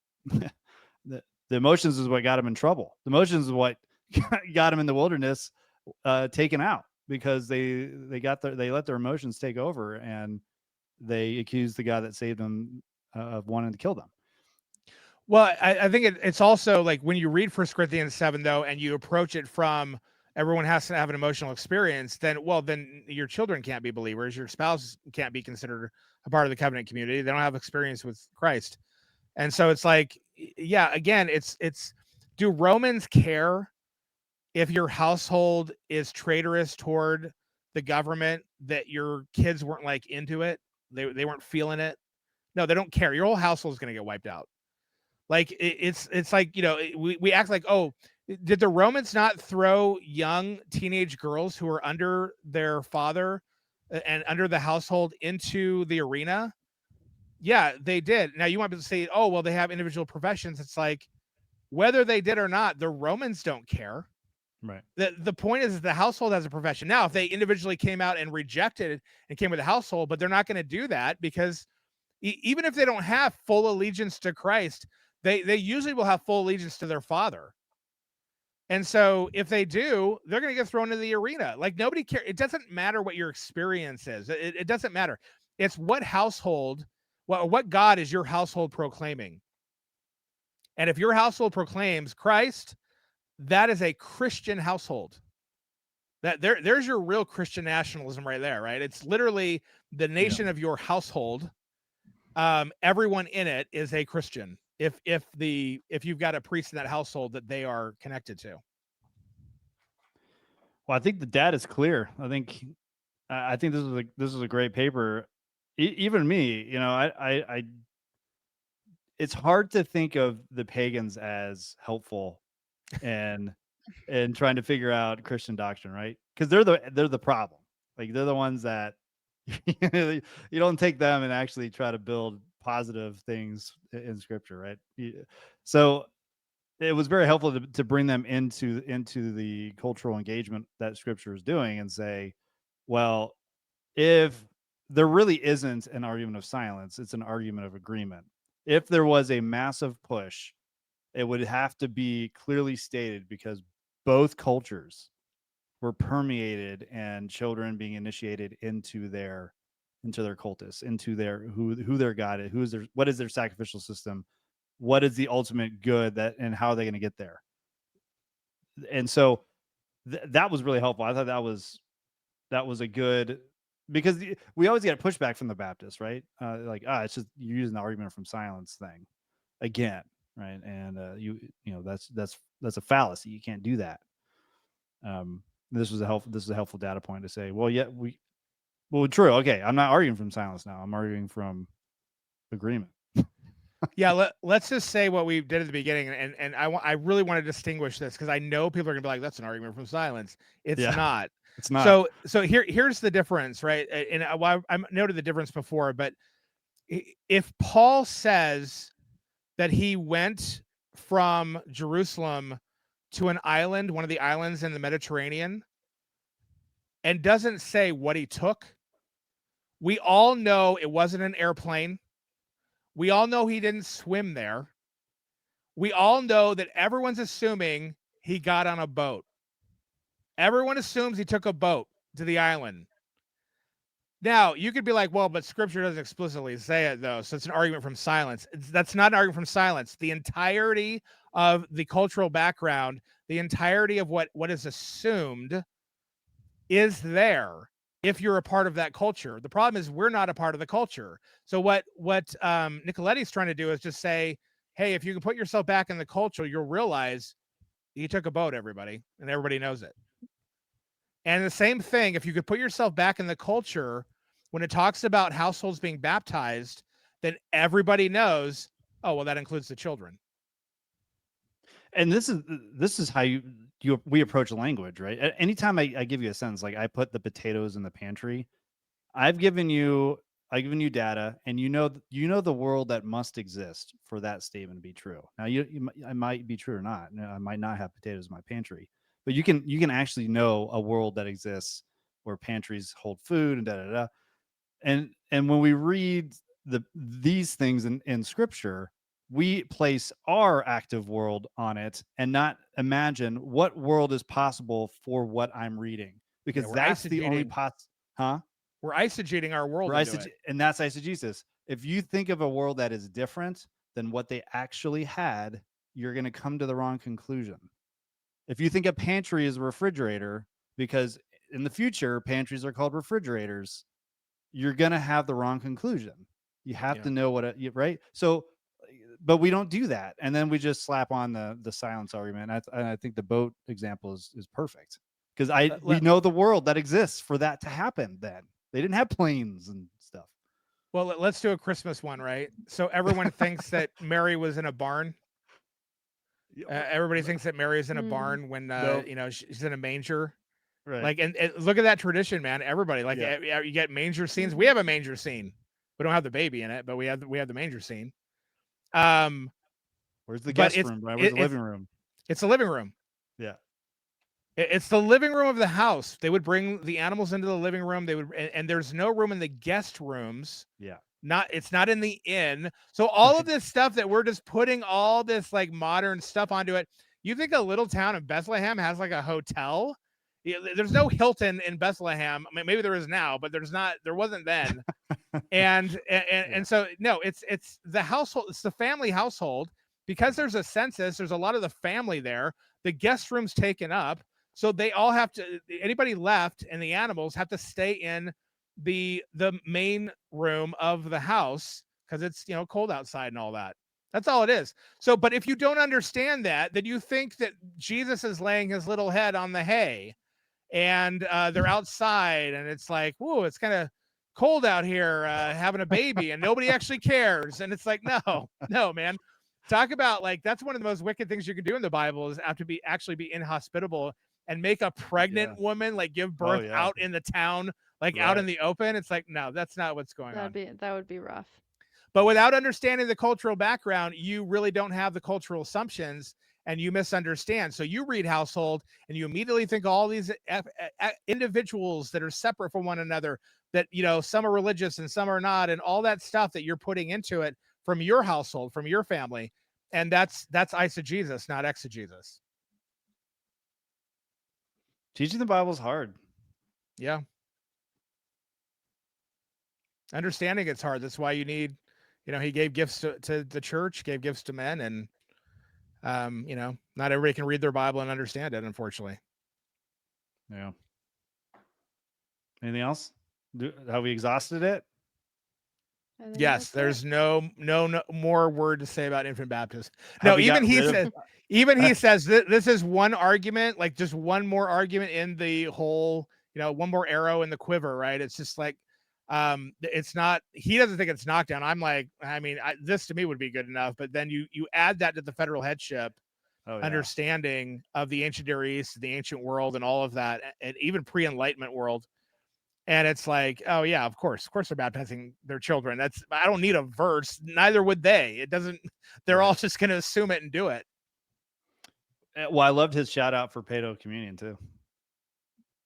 the emotions is what got them in trouble. The emotions is what got them in the wilderness, taken out because they let their emotions take over and they accused the God that saved them of wanting to kill them. Well, I think it's also like when you read 1 Corinthians 7, though, and you approach it from everyone has to have an emotional experience, then your children can't be believers. Your spouse can't be considered a part of the covenant community. They don't have experience with Christ. And so it's like, yeah, again, it's do Romans care if your household is traitorous toward the government, that your kids weren't like into it? They weren't feeling it. No, they don't care. Your whole household is going to get wiped out. Like it's like, we act like, oh, did the Romans not throw young teenage girls who were under their father and under the household into the arena? Yeah, they did. Now you might be able to say, oh, well, they have individual professions. It's like, whether they did or not, the Romans don't care. Right. The point is the household has a profession. Now, if they individually came out and rejected and came with a household, but they're not going to do that because even if they don't have full allegiance to Christ, they usually will have full allegiance to their father. And so if they do, they're going to get thrown into the arena. Like nobody cares. It doesn't matter what your experience is. It doesn't matter. It's what household, what God is your household proclaiming. And if your household proclaims Christ, that is a Christian household. There's your real Christian nationalism right there, right? It's literally the nation of your household. Everyone in it is a Christian. If you've got a priest in that household that they are connected to. Well, I think the data is clear. I think this is a great paper. Even me, I it's hard to think of the pagans as helpful and trying to figure out Christian doctrine, right? Because they're the problem. Like they're the ones that you don't take them and actually try to build positive things in Scripture, right? So it was very helpful to bring them into the cultural engagement that Scripture is doing and say, well, if there really isn't an argument of silence, it's an argument of agreement. If there was a massive push, it would have to be clearly stated because both cultures were permeated and children being initiated into their cultus, into their who their God is, what is their sacrificial system, what is the ultimate good that and how are they going to get there. And so that was really helpful. I thought that was a good because we always get pushback from the Baptists, right? Like, it's just you're using the argument from silence thing again, right? And that's a fallacy. You can't do that. This is a helpful data point to say, well, true. Okay, I'm not arguing from silence now. I'm arguing from agreement. Yeah, let's just say what we did at the beginning, and I really want to distinguish this because I know people are gonna be like, that's an argument from silence. It's not. It's not. So here's the difference, right? And I noted the difference before, but if Paul says that he went from Jerusalem to an island, one of the islands in the Mediterranean, and doesn't say what he took, we all know it wasn't an airplane. We all know he didn't swim there. We all know that everyone's assuming he got on a boat. Everyone assumes he took a boat to the island. Now, you could be like, well, but Scripture doesn't explicitly say it, though, so it's an argument from silence. That's not an argument from silence. The entirety of the cultural background, the entirety of what is assumed is there if you're a part of that culture. The problem is we're not a part of the culture. So what Nicoletti's trying to do is just say, hey, if you can put yourself back in the culture, you'll realize you took a boat, everybody, and everybody knows it. And the same thing, if you could put yourself back in the culture when it talks about households being baptized, then everybody knows, oh, well, that includes the children. And this is how we approach language, right? Anytime I give you a sentence, like I put the potatoes in the pantry, I've given you data, and you know the world that must exist for that statement to be true. Now I might be true or not. I might not have potatoes in my pantry, but you can actually know a world that exists where pantries hold food and da da da. And when we read these things in scripture, we place our active world on it and not imagine what world is possible for what I'm reading, Yeah, because that's the only huh? We're eisegeting our world We're into it. and that's eisegesis. If you think of a world that is different than what they actually had, you're going to come to the wrong conclusion. If you think a pantry is a refrigerator, because in the future pantries are called refrigerators, you're going to have the wrong conclusion. You have to know right? So, but we don't do that. And then we just slap on the silence argument. And I think the boat example is perfect, because we know the world that exists for that to happen. Then they didn't have planes and stuff. Well, let's do a Christmas one, right? So everyone thinks that Mary was in a barn. Everybody thinks that Mary is in a barn when she's in a manger. Right. Like, and look at that tradition, man. Everybody, like, you get manger scenes. We have a manger scene. We don't have the baby in it, but we have the manger scene. Where's the guest room, Brian? Where's the living room? It's the living room. Yeah. It's the living room of the house. They would bring the animals into the living room. They would, and there's no room in the guest rooms. Yeah. It's not in the inn. So all of this stuff that we're just putting all this like modern stuff onto it. You think a little town of Bethlehem has like a hotel? There's no Hilton in Bethlehem. I mean, maybe there is now, but there wasn't then. and so no, it's the household. It's the family household, because there's a census. There's a lot of the family there. The guest room's taken up. So they all have to, anybody left and the animals have to stay in the main room of the house, because it's, cold outside and all that. That's all it is. So, but if you don't understand that, then you think that Jesus is laying his little head on the hay, and they're outside, and it's like, whoa, it's kind of cold out here, having a baby, and nobody actually cares. And it's like, no, man. Talk about, like, that's one of the most wicked things you can do in the Bible, is have to actually be inhospitable and make a pregnant woman like give birth out in the town, like out in the open. It's like, no, that's not what's going on. That would be rough. But without understanding the cultural background, you really don't have the cultural assumptions, and you misunderstand. So you read household and you immediately think all these individuals that are separate from one another, that, some are religious and some are not, and all that stuff that you're putting into it from your household, from your family. And that's eisegesis, not exegesis. Teaching the Bible is hard. Yeah. Understanding it's hard. That's why you need, he gave gifts to the church, gave gifts to men, and not everybody can read their Bible and understand it, unfortunately. Yeah. Anything else? Have we exhausted it? Yes, there's no more word to say about infant baptism. No, even he says this is one argument, like just one more argument in the whole, one more arrow in the quiver, right? It's just like, it's not, he doesn't think it's knockdown. I'm like, I mean, this to me would be good enough, but then you add that to the federal headship understanding of the ancient Near East, the ancient world, and all of that, and even pre-Enlightenment world. And it's like, oh yeah, of course they're baptizing their children. I don't need a verse. Neither would they. It doesn't, they're all just going to assume it and do it. Well, I loved his shout out for Paedo communion too.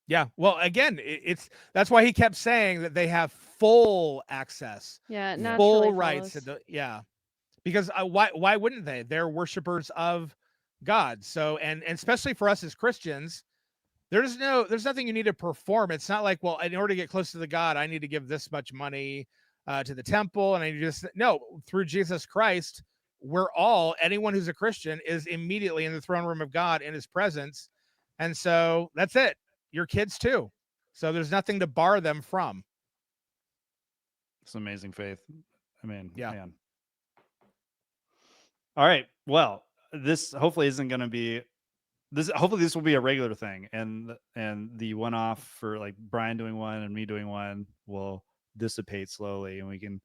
Yeah. Well, again, that's why he kept saying that they have full access. Yeah. Full rights. Because why wouldn't they? They're worshipers of God. So, and especially for us as Christians, there's nothing you need to perform. It's not like, well, in order to get close to the God, I need to give this much money to the temple. And through Jesus Christ, anyone who's a Christian is immediately in the throne room of God in his presence. And so that's it. Your kids too. So there's nothing to bar them from. It's amazing faith. I mean, yeah. Man. All right. Well, this hopefully isn't going to be hopefully this will be a regular thing, and the one-off for like Brian doing one and me doing one will dissipate slowly, and we can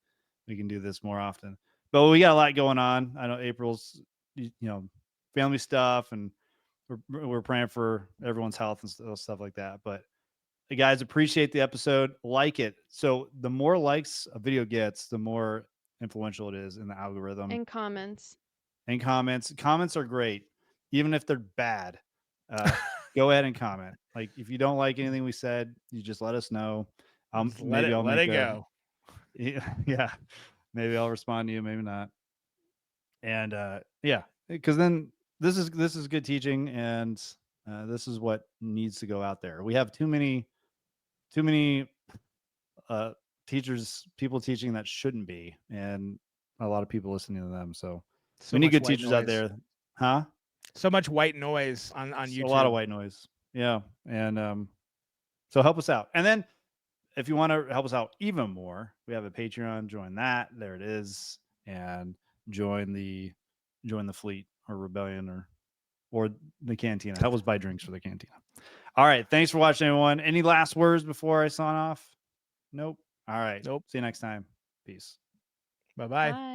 do this more often. But we got a lot going on. I know April's, family stuff, and we're praying for everyone's health and stuff like that. But guys, appreciate the episode. Like it. So the more likes a video gets, the more influential it is in the algorithm. And comments. And comments. Comments are great, even if they're bad. Go ahead and comment. Like if you don't like anything we said, you just let us know. Just Maybe I'll let make it go. Yeah, maybe I'll respond to you, maybe not. And yeah, because then this is good teaching, and this is what needs to go out there. We have too many teachers, people teaching that shouldn't be, and a lot of people listening to them. So we need much good white teachers out noise. there, huh? So much white noise on It's YouTube. a lot of white noise. Yeah, and so help us out. And then if you want to help us out even more, we have a Patreon. Join that. There it is, and join the fleet or rebellion or the cantina. Help us buy drinks for the cantina. All right. Thanks for watching, everyone. Any last words before I sign off? Nope. All right. Nope. See you next time. Peace. Bye-bye. Bye.